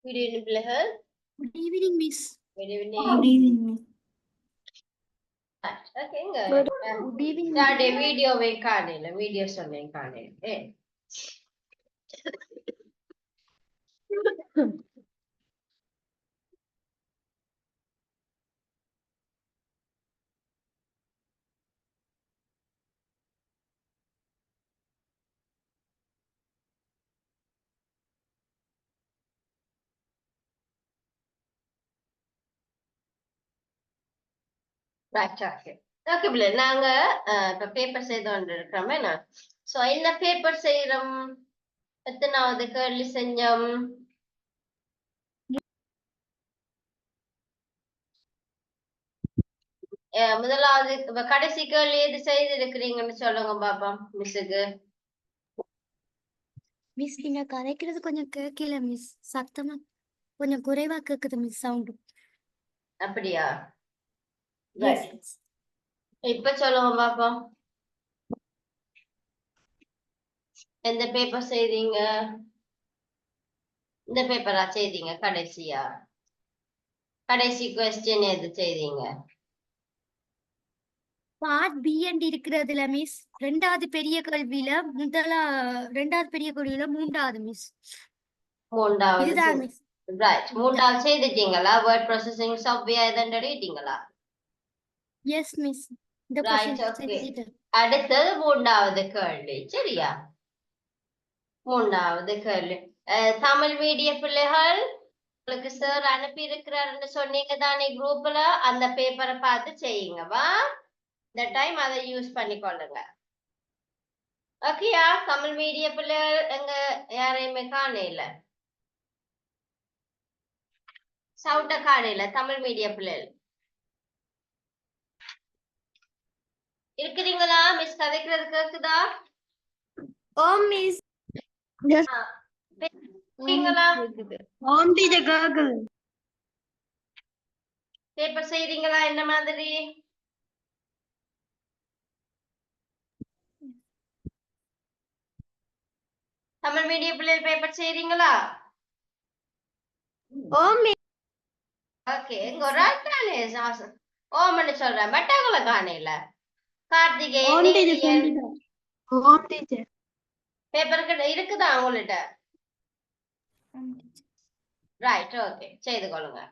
Good evening, பிள்ளைகள். Good evening, Miss. Good evening. Good evening, Miss. Okay, இங்க. Good evening. யாருடைய வீடியோவை காணல, வீடியோ சொன்னேன் காணல. Right, okay. Okay, பிள்ளை நாங்க இப்ப பேப்பர் செய்து கொண்டு இருக்கிறோம் என்ன? சோ என்ன பேப்பர் செய்யறோம்? எத்தனாவது கேள்வி செஞ்சோம்? முதலாவது கடைசி கேள்வி எது செய்திருக்கிறீங்கன்னு சொல்லுங்க பாப்பா மிஸ்ஸுக்கு. மிஸ் நீங்க கதைக்கிறது கொஞ்சம் கேட்கல மிஸ், சத்தமா கொஞ்சம் குறைவா கேக்குது மிஸ் சவுண்ட். அப்படியா? எஸ். இப்ப சொல்லுங்க பாப்பா. எந்த பேப்பர் செய்தீங்க? இந்த பேப்பரா செய்தீங்க கடைசியா? கடைசி கொஸ்டின் எது செய்தீங்க? பார்ட் பி அண்ட் இருக்கிறதுல மிஸ் ரெண்டாவது பெரிய கேள்வியில ரெண்டாவது பெரிய கேள்வியில மூன்றாவது மிஸ். மூன்றாவது. இதுதான் மிஸ். ரைட், மூன்றாவது செய்துட்டீங்களா? வேர்ட் ப்ராசஸிங் சாஃப்ட்வேர் எதன் எழுதிட்டீங்களா? Yes miss. இந்த ரைட், क्वेश्चन ஓகே. செய்துட்டேன். அடுத்தது மூன்றாவது கேள்வி, சரியா? மூன்றாவது கேள்வி தமிழ் மீடிய பிள்ளைகள் உங்களுக்கு சார் அனுப்பி இருக்கிறாருன்னு சொன்னீங்க தானே குரூப்ல, அந்த பேப்பரை பார்த்து செய்யுங்க வா. இந்த டைம் அதை யூஸ் பண்ணிக்கொள்ளுங்க. ஓகேயா? தமிழ் மீடிய பிள்ளைகள் எங்க யாரையுமே காணல, சவுண்ட காணல. தமிழ் மீடிய பிள்ளைகள் இருக்கிறீங்களா? மிஸ் கதைக்கிறது கேக்குதா? ஓம் மிஸ். இருக்கீங்களா? ஓம் டீச்சர் கேக்குது. பேப்பர் செய்றீங்களா? என்ன மாதிரி? தமிழ் மீடிய பிள்ளைகள் பேப்பர் செய்றீங்களா? ஓம் மிஸ். ஓகே, இங்க ஒரு ஆள் தானே ஓமன்னு சொல்றேன், மற்றவங்களை காணையில. கார்த்திகேயன் பேப்பருக்கு இருக்குதா உங்கள்கிட்ட? ரைட், ஓகே, செய்து கொள்ளுங்க.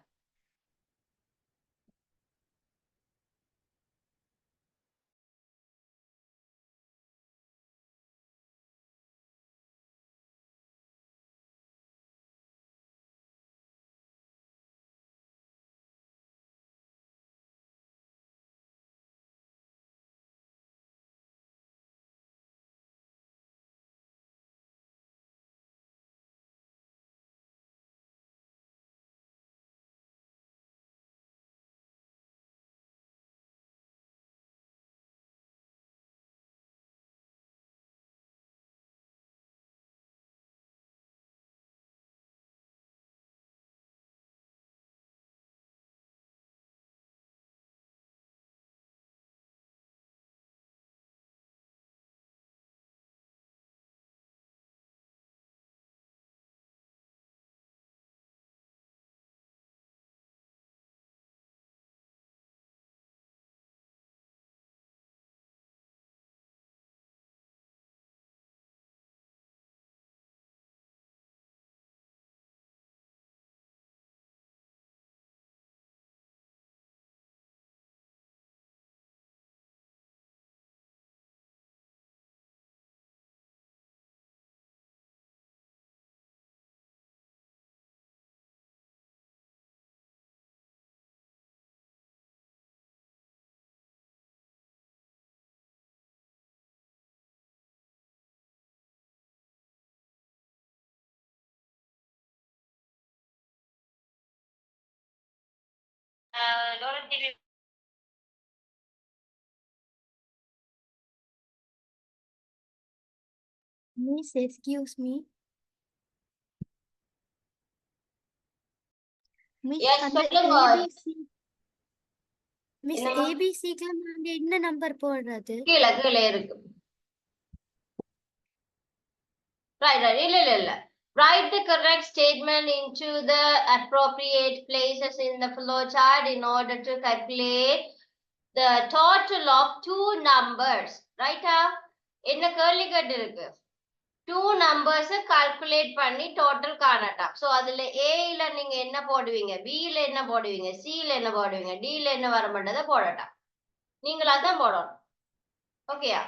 Miss, excuse me. Miss, Yes, அந்த சொல்லுங்க. ABC மிஸ் என்னம்மா? ஏபிசிக்கு நாங்க என்ன நம்பர் போடுறது? கீழே இருக்கு. ரைட், இல்ல இல்ல இல்ல, Write the correct statement into the appropriate places in the flowchart in order to calculate the total of two numbers. Right? என்ன கேள்வி கேட்டிருக்கு? Two numbers calculate பண்ணி total காணட்டாம். So அதுல A ல நீங்க என்ன போடுவீங்க? B ல என்ன போடுவீங்க? C ல என்ன போடுவீங்க? D ல என்ன வரமாட்டதை போடட்டாம். நீங்களா தான் போடணும். ஓகேயா?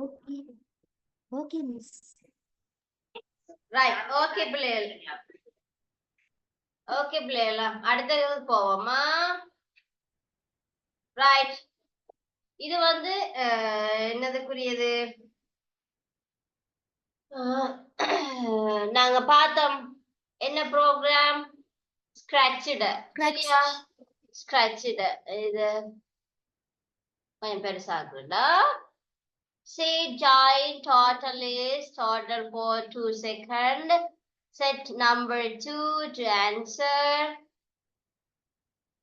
Okay. Okay, miss. Right. Okay, பிள்ளைகள். ஓகே பிள்ளைகளா, அடுத்தது போவோமா? ரைட். இது வந்து என்னதுக்குரியது? நாங்க பார்த்தோம் என்ன ப்ரோக்ராம்? ஸ்கிராட்ச்டு. சரியா? ஸ்கிராட்ச்டு. இது கொஞ்சம் பெருசாகுதா? Say join total is total for 2 second. Set number 2 to answer.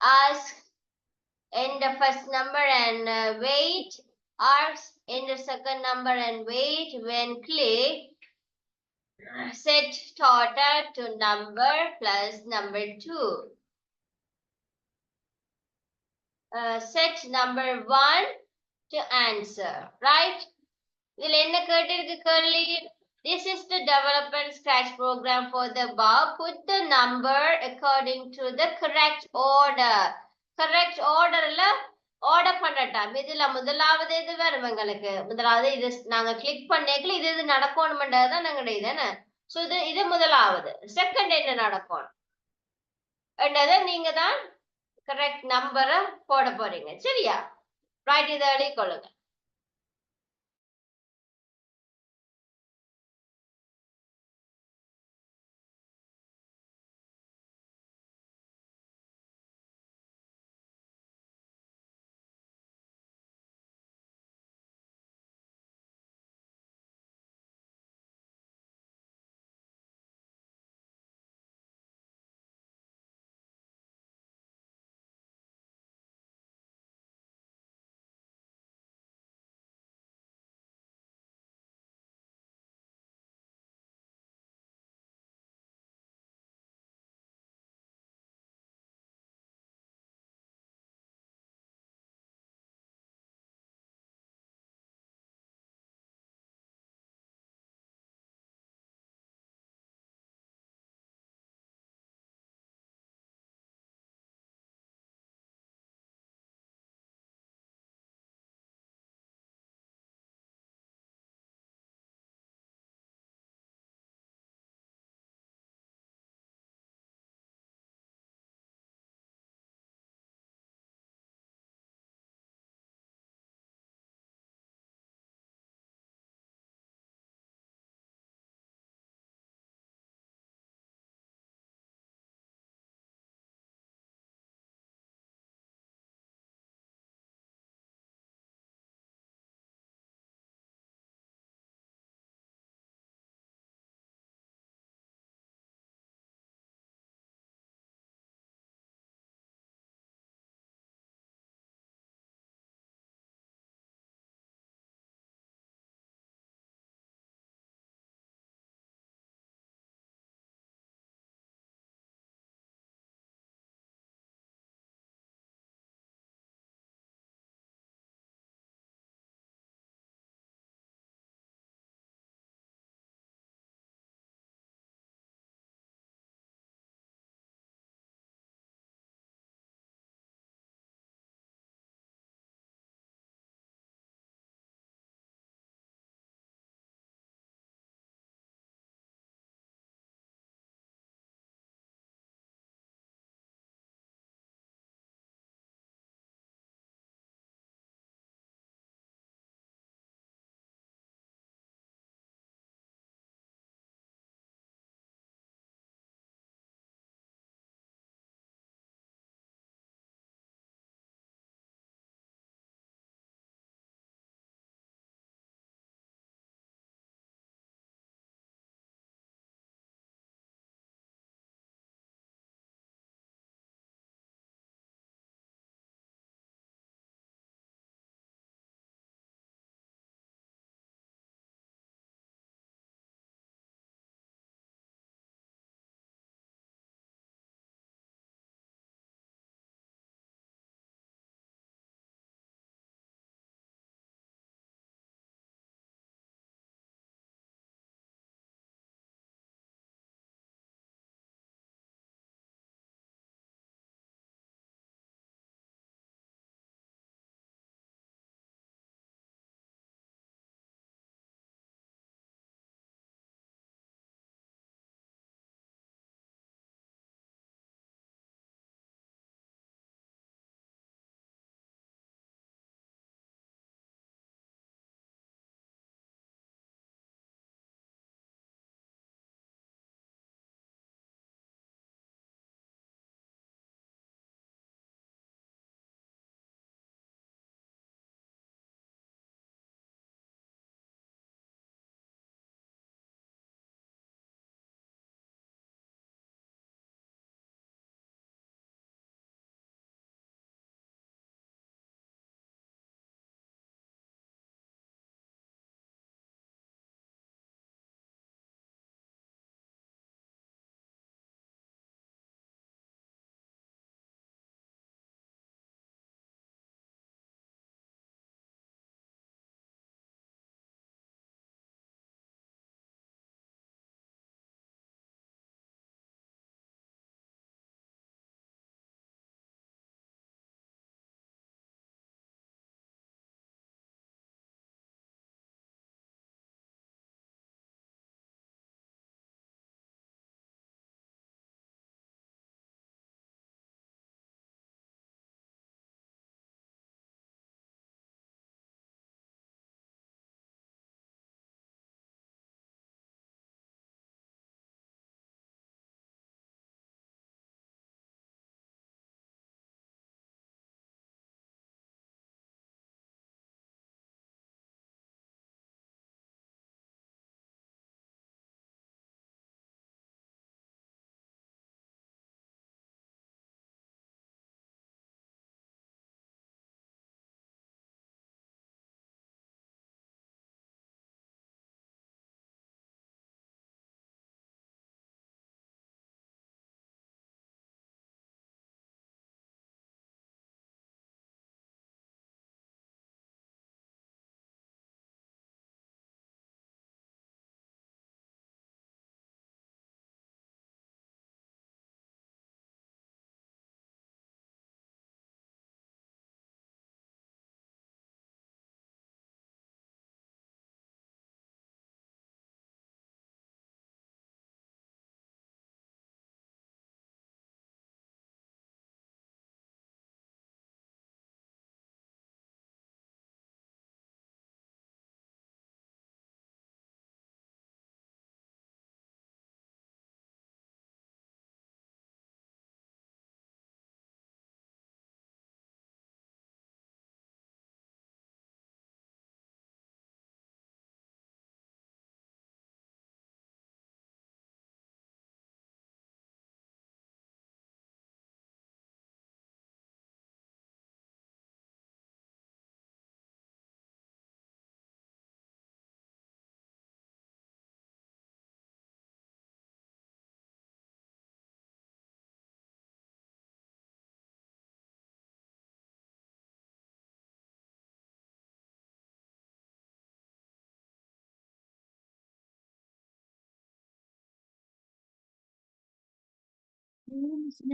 Ask in the first number and wait. Ask in the second number and wait. When click, set total to number plus number 2. Set number 1 to answer. Right? இதுல என்ன கேட்டிருக்கு கேள்வி? This is the development scratch program for the above. Put the number according to the correct order. Correct orderல order பண்ணட்டாம். இதுல முதலாவது இது வரும் எங்களுக்கு. முதலாவது இது நாங்க கிளிக் பண்ணேக்கல இது நடக்கணும்ன்றதுதான் நாங்க இதுதானே. சோ இது முதலாவது. செகண்ட் என்ன நடக்கும்? என்றதை நீங்க தான் கரெக்ட் நம்பரை போட போறீங்க. சரியா? ரைட், இதை எழுதி கொள்ளுங்க.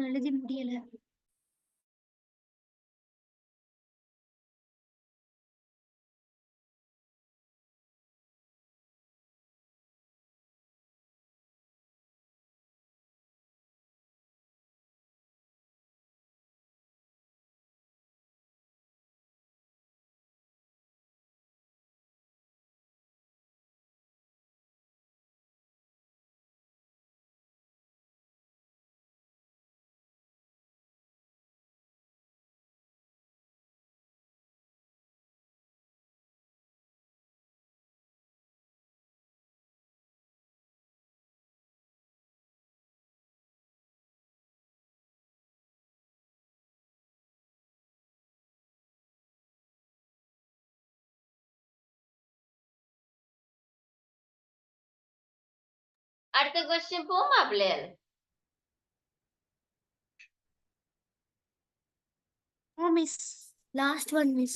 எழுதி முடியல. அடுத்த கொஸ்டின் போமா பிள்ளைகள்? Miss last one miss.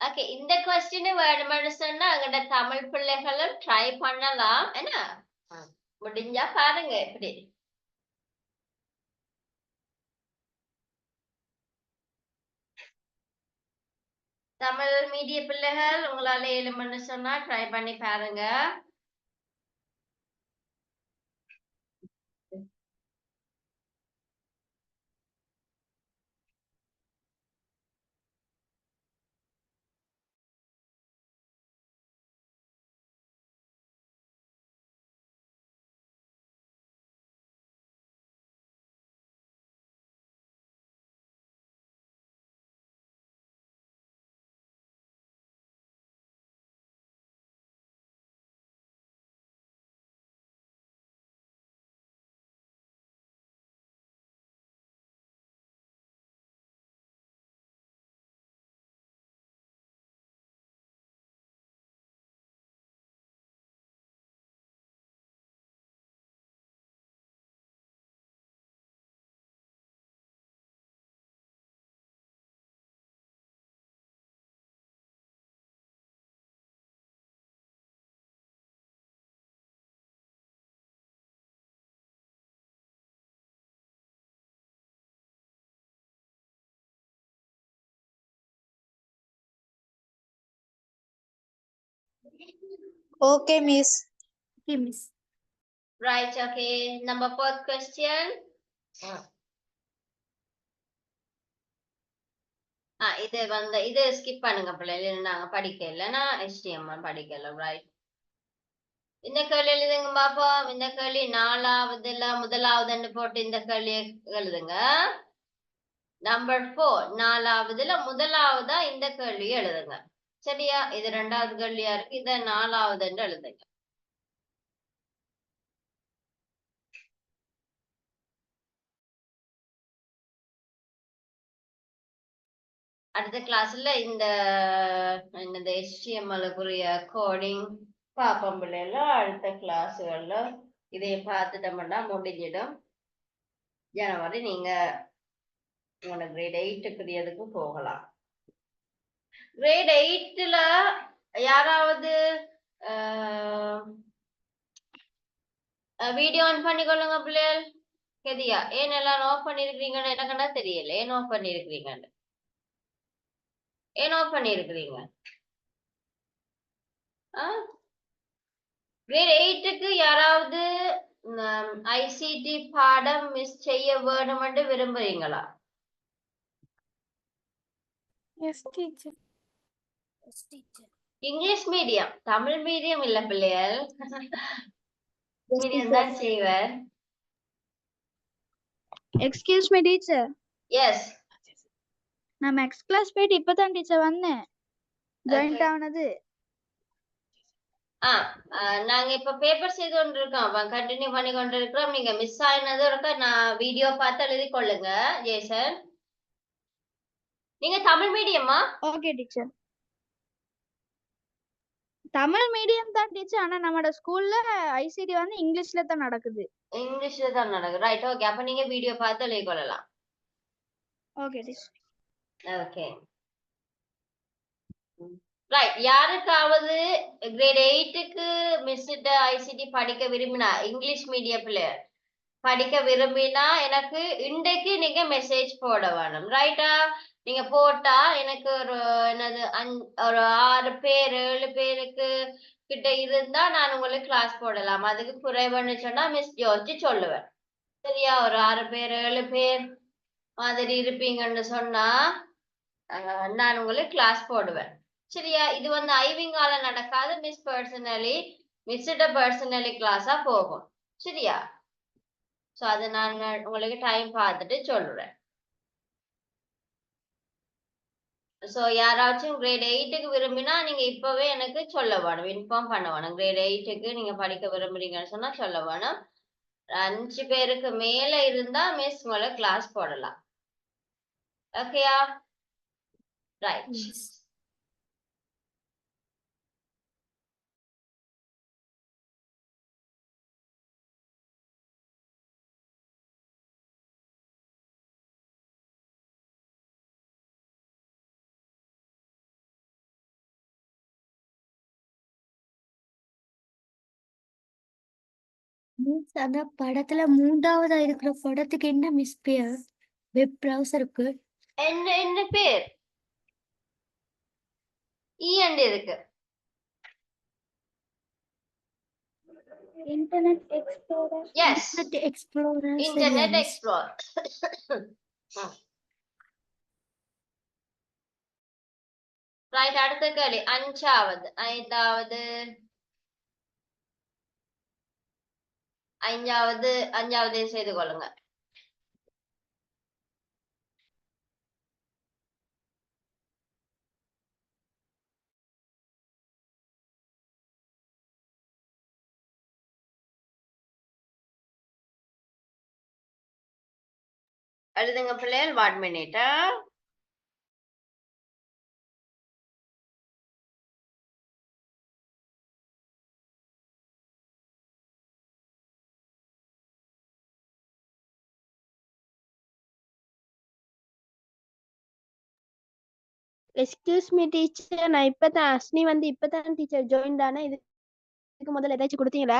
Okay, இந்த கொஸ்டின் வேணும்னு சொன்னா எங்கட தமிழ் பிள்ளைகளும் ட்ரை பண்ணலாம். என்ன முடிஞ்சா பாருங்க எப்படி. தமிழ் மீடிய பிள்ளைகள் உங்களால ஏழுமன்னு சொன்னா ட்ரை பண்ணி பாருங்க. Okay, miss. Okay miss. Right, okay. Number 4th question. இது ஸ்கிப் பண்ணுங்க பிள்ளைகள், நாங்க படிக்கல, நான் HTML படிக்கல. ரைட், இந்த கேள்வி எழுதுங்க பாப்போம். இந்த கேள்வி 4வதுல முதலாவதுன்னு போட்டு இந்த கேள்வி எழுதுங்க. நம்பர் 4 4வதுல முதலாவதா இந்த கேள்வி எழுதுங்க. சரியா? இது 2வது கேள்வியா இருக்கு, இத 4வதுன்னு எழுதுங்க. அடுத்த கிளாஸ்ல இந்த HTML-க்குரிய கோடிங் பார்ப்போம் பிள்ளைல. அடுத்த கிளாஸ்கள்ல இதை பார்த்துட்டோம்னா முடிஞ்சிடும். ஜனவரி நீங்க உங்களோட கிரேட் 8க்குரியதுக்கு போகலாம். கிரேட் 8ல யாராவது வீடியோ ஆன் பண்ணிக்கொள்ளுங்க பிள்ளைகள். கெதியா, ஏன் எல்லாரும் ஆஃப் பண்ணிருக்கீங்கன்னு எனக்குன்னா தெரியல. ஏன் ஆஃப் பண்ணிருக்கிறீங்கன்னு, ஏன் ஆஃப் பண்ணிருக்கிறீங்க? கிரேட் 8க்கு யாராவது ஐசிடி பாடம் மிஸ் செய்ய வேணும்னு விரும்புறீங்களா? Yes, teacher. English medium, Tamil medium இல்ல பிள்ளைகள். மீடியம் தான் செய்வர். Excuse me, teacher. எஸ், நான் மேக்ஸ் கிளாஸ் போயிட்டு இப்பதான் டீச்சர் வந்தேன். ஜாயின்ட் ஆனது. நாங்க இப்ப பேப்பர் செய்து கொண்டு இருக்கோம், கண்டினியூ பண்ணி கொண்டு இருக்கிறோம். நீங்க மிஸ் ஆயினது இருக்க நான் வீடியோ பார்த்து எழுதி கொள்ளுங்க. ஜேசன், நீங்க தமிழ் மீடியமா? Okay teacher. தமிழ் மீடியம் தான் டீச்சர், ஆனா நம்மளோட ஸ்கூல்ல ஐசிடி வந்து இங்கிலீஷ்ல தான் நடக்குது. இங்கிலீஷ்ல தான் நடக்குது. Right, okay. அப்ப நீங்க வீடியோ பார்த்து எழுதி கொள்ளலாம். Okay teacher. Okay, right. யாருக்காவது கிரேட் 8க்கு மிஸ்ட ஐசிடி படிக்க விரும்பினா, இங்கிலீஷ் மீடியம் பிள்ளையர் படிக்க விரும்பினா எனக்கு இன்றைக்கு நீங்க மெசேஜ் போட வேணும், ரைட்டா? நீங்க போட்டா எனக்கு ஒரு என்னது ஒரு 6 பேர் 7 பேருக்கு கிட்ட இருந்தா நான் உங்களுக்கு கிளாஸ் போடலாம். அதுக்கு குறைவுன்னு சொன்னா மிஸ் ஜோர்ஜ் சொல்லுவேன். சரியா? ஒரு 6 பேர் 7 பேர் மாதிரி இருப்பீங்கன்னு சொன்னா நான் உங்களுக்கு கிளாஸ் போடுவேன். சரியா? இது வந்து ஐவிங்கால நடக்காது, மிஸ்ஸிட்ட பர்சனலி கிளாஸா போகும். சரியா? சோ அதை நான் உங்களுக்கு டைம் பார்த்துட்டு சொல்றேன். சோ யாராச்சும் கிரேட் 8க்கு விரும்பினா நீங்க இப்பவே எனக்கு சொல்ல வேணும், இன்ஃபார்ம் பண்ண வேணும். கிரேட் 8க்கு நீங்க படிக்க விரும்புறீங்கன்னு சொன்னா சொல்ல வேணும். 5 பேருக்கு மேல இருந்தா மிஸ் உங்களை கிளாஸ் போடலாம். ஓகேயா? ரைட். Yes. மிஸ் அந்த படத்துல 3ஆவதா இருக்கிற படத்துக்கு என்ன மிஸ் பேர்? வெப் ப்ரௌசருக்கு என்ன பேர்? அண்ட் இருக்கு. Internet Explorer. Yes, Internet Explorer. சரியா இன்டர்நெட் மிஸ்? எக்ஸ்ப்ளோர். ரைட். அடுத்த கேள்வி 5வது. 5வது செய்து கொள்ளுங்க. எழுதுங்க பிள்ளைகள். 1 minute. எக்ஸ்கியூஸ் மீ டீச்சர், நான் இப்பதான் அஸ்னி வந்து இப்பதான் டீச்சர் ஜாயின் ஆனேன். இதுக்கு முதல்ல ஏதாச்சும் கொடுத்தீங்களா?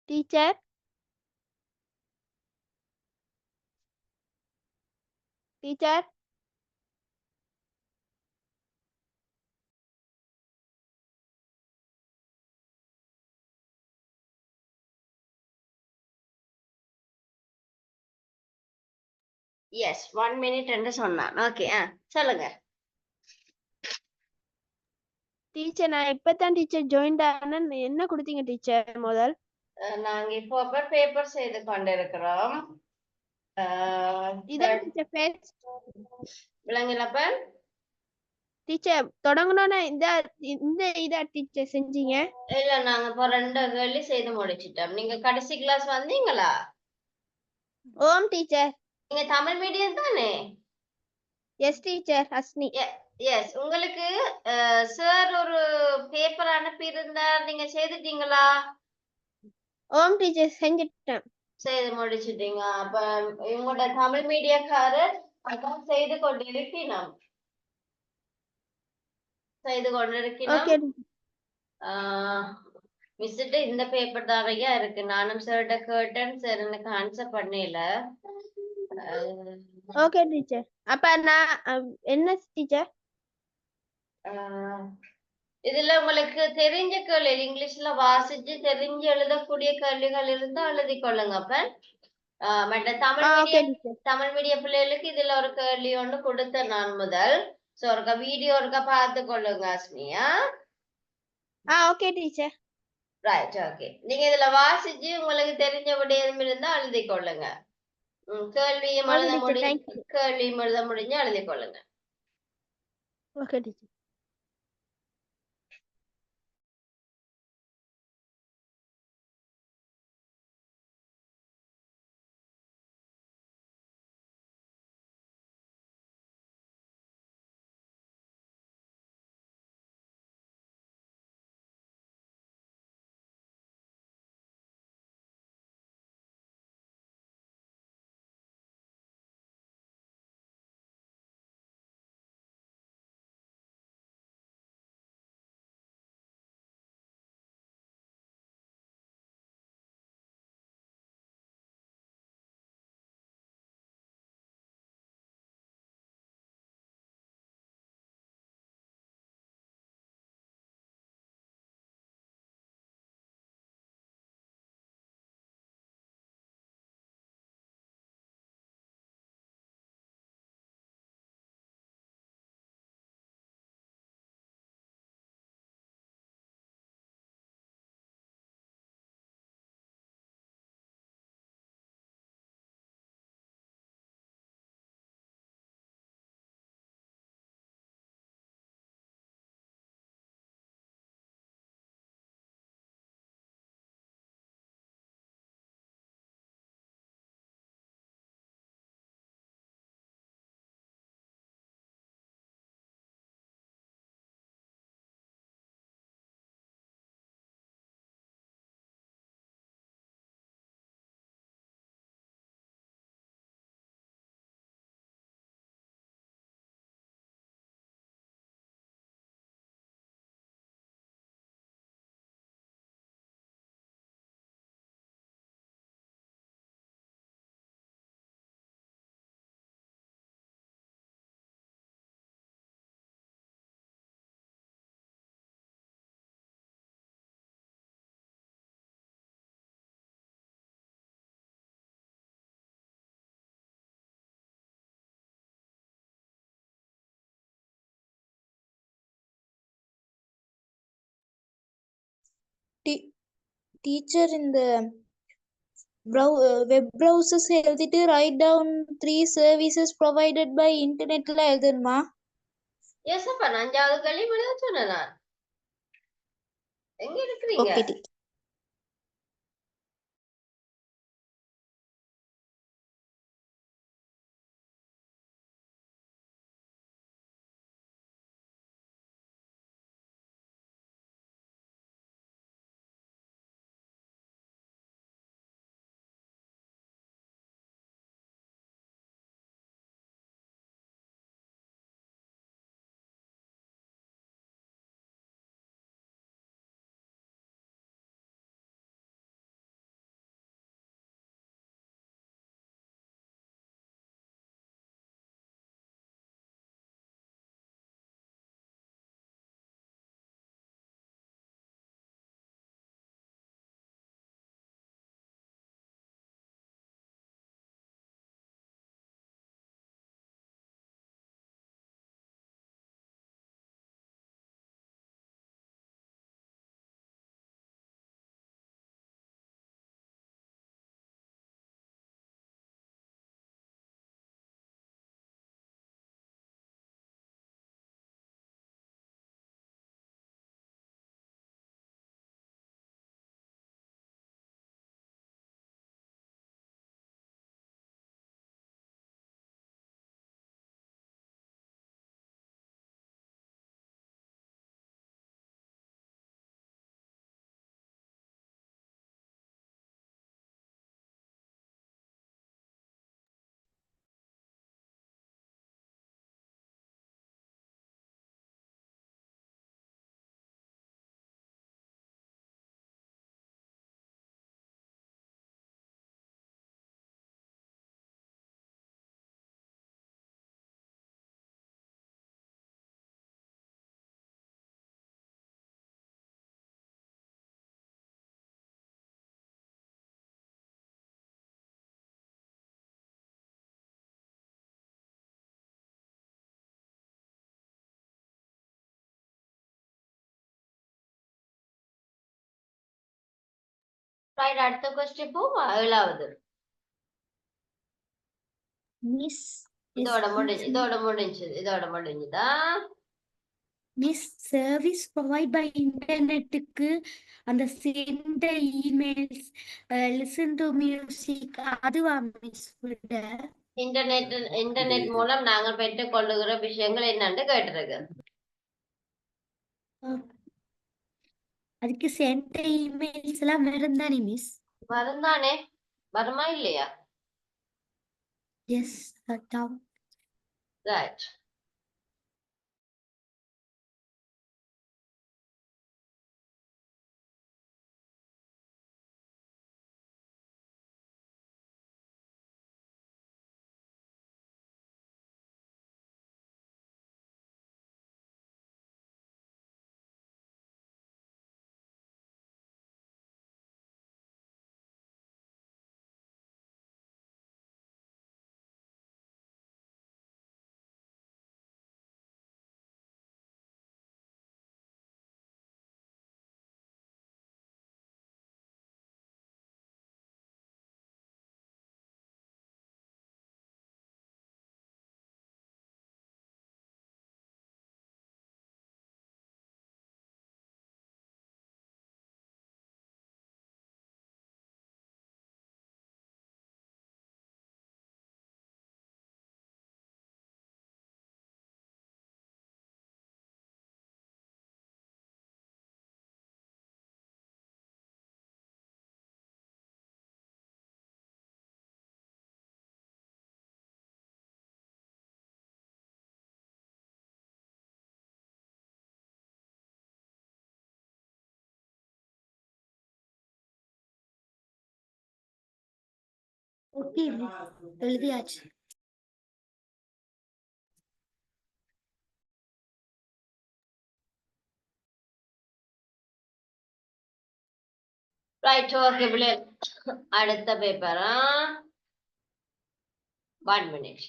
டீச்சர் டீச்சர் எஸ், 1 minute என்று சொன்னான். ஓகே, சொல்லுங்க. டீச்சர், நான் இப்பதான் டீச்சர் ஜாயின் ஆனேன். என்ன கொடுத்தீங்க டீச்சர் முதல்? நாங்க இப்போ பேப்பர் செய்து கொண்டிருக்கிறோம். இதான் டீச்சர் ஃபர்ஸ்ட். விளங்கலப்ப? டீச்சர் தொடங்கணும்னா இந்த இதா டீச்சர் செஞ்சீங்க? இல்ல, நாங்க இப்போ 2 கேள்வி செய்து முடிச்சிட்டோம். நீங்க கடைசி கிளாஸ் வந்தீங்களா? ஓம் டீச்சர். நீங்க தமிழ் மீடியம் தானே? Yes teacher, Asni. எஸ். உங்களுக்கு சார் ஒரு பேப்பர் அனுப்பி இருந்தார், நீங்க செய்துட்டீங்களா? ஓம் டீச்சர், செஞ்சுட்டேன். செய்து முடிச்சிட்டீங்க. அப்ப இவங்களோட தமிழ் மீடியக்காரர் அதான் செய்து கொண்டிருக்கணும். ஓகே. மிஸ்கிட்ட இந்த பேப்பர் தான் ஐயா இருக்கு. நானும் சார்கிட்ட கேட்டேன், சார் எனக்கு ஆன்சர் பண்ணல. Okay teacher. அப்ப நான் என்ன டீச்சர்? இதுல உங்களுக்கு தெரிஞ்ச கேள்வி இங்கிலீஷ்ல வாசிச்சு தெரிஞ்சு எழுதக்கூடிய கேள்விகள் இருந்தா எழுதி கொள்ளுங்க. அப்ப மற்ற தமிழ் மீடியம் பிள்ளைகளுக்கு இதுல ஒரு கேள்வி ஒண்ணு கொடுத்தேன் நான் முதல். சோ ஒருக்கா வீடியோ ஒருக்கா பார்த்து கொள்ளுங்க Asmiya. Okay teacher. Right. Okay. நீங்க இதுல வாசிச்சு உங்களுக்கு தெரிஞ்ச விடயம் இருந்தா எழுதி கொள்ளுங்க. கேள்வியும் எழுத முடிஞ்சு எழுதி கொள்ளுங்க. Okay teacher. டீச்சர் இந்த வெப் browsers எழுதிட்டு write down 3 services provided by இன்டர்நெட்ல எழுதணுமா? எஸ் அப்பா, நான் 5வது கேள்வி விட சொன்னேன் நான். எங்க இருக்கிறீங்க? Okay teacher. ரைட், அடுத்த கொஸ்டின் போமா. 7வது. மிஸ் இதோட முடிஞ்சுதா? மிஸ் சர்வீஸ் ப்ரொவைட் பை இன்டர்நெட்டுக்கு அந்த sent emails listen to music அதுவா மிஸ் விட இன்டர்நெட் மூலம் நாங்கள் பெற்றுக் கொள்ளுகிற விஷயங்கள் என்னன்னு கேட்டிருக்கு. அதுக்கு சென்ட் இமெயில்ஸ் எல்லாம் வரும் தானே மிஸ்? வருந்தானே, வருமா இல்லையா? எஸ் அதான். ரைட். ஓகே எழுதியாச்சு. ரைட், ஓகே பிள்ளை. அடுத்த பேப்பரா? 1 minute.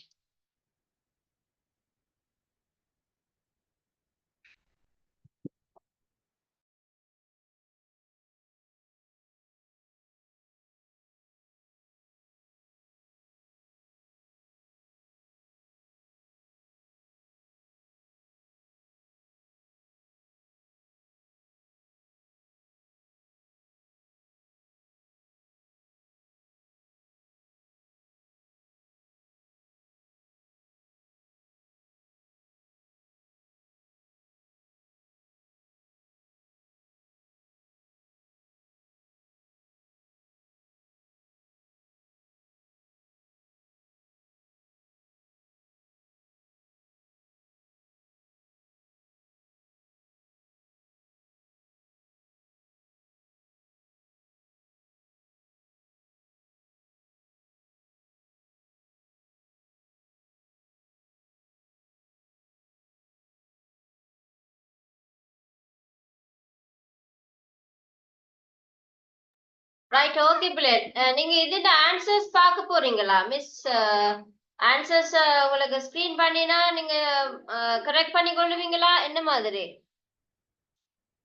ரைட் ஓகே பிளேட் நீங்க இதுல ஆன்சர்ஸ் பார்க்க போறீங்களா மிஸ் ஆன்சர்ஸ் உங்களுக்கு ஸ்கிரீன் பண்ணினா நீங்க கரெக்ட் பண்ணி கொள்ளுவீங்களா என்ன மாதிரி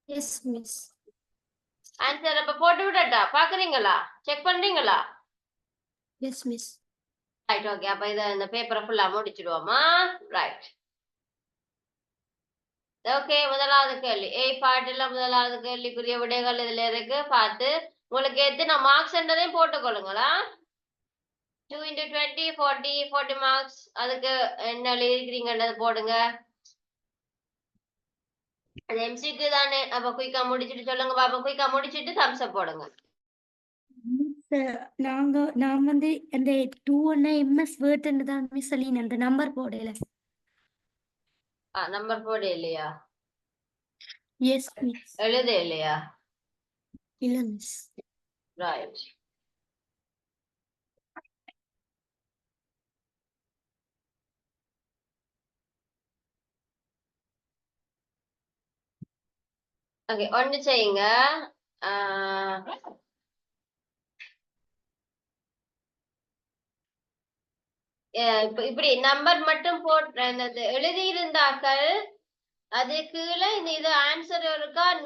எஸ் மிஸ். ஆன்சர் அப்ப போட்டு விடட்டா பாக்குறீங்களா செக் பண்றீங்களா எஸ் மிஸ். ரைட் ஓகே அப்ப இத இந்த பேப்பரை ஃபுல்லா முடிச்சிடுவோமா ரைட் ஓகே முதலாவது கேள்வி பாட்டுல முதலாவது கேள்விக்குரிய விடைகள் இதுல இருக்கு பார்த்து உங்களுக்கு எத்தனை மார்க்ஸ்ன்றதையும் போட்டுக்கொள்ளுங்களா 2 into 20 40 மார்க்ஸ் அதுக்கு என்ன எழுதிருக்கிறீங்கன்றதை போடுங்க அது எம்சிக்கு தானே அப்ப குயிக்கா முடிச்சிட்டு சொல்லுங்க பாப்பா குயிக்கா முடிச்சிட்டு தம்ஸ் அப் போடுங்க நான் வந்து அந்த 2 எம்எஸ் வேர்ட் தான் மிஸ் சொல்லி அந்த நம்பர் போடல. நம்பர் போடு இல்லையா எஸ் மிஸ். எழுத இல்லையா இல்ல மிஸ். ரைட் ஓகே ஒன்னு செய்யுங்க இப்படி நம்பர் மட்டும் போட்டு எழுதி இருந்தாக்கள் அது கீழே இந்த இது ஆன்சர் இருக்கா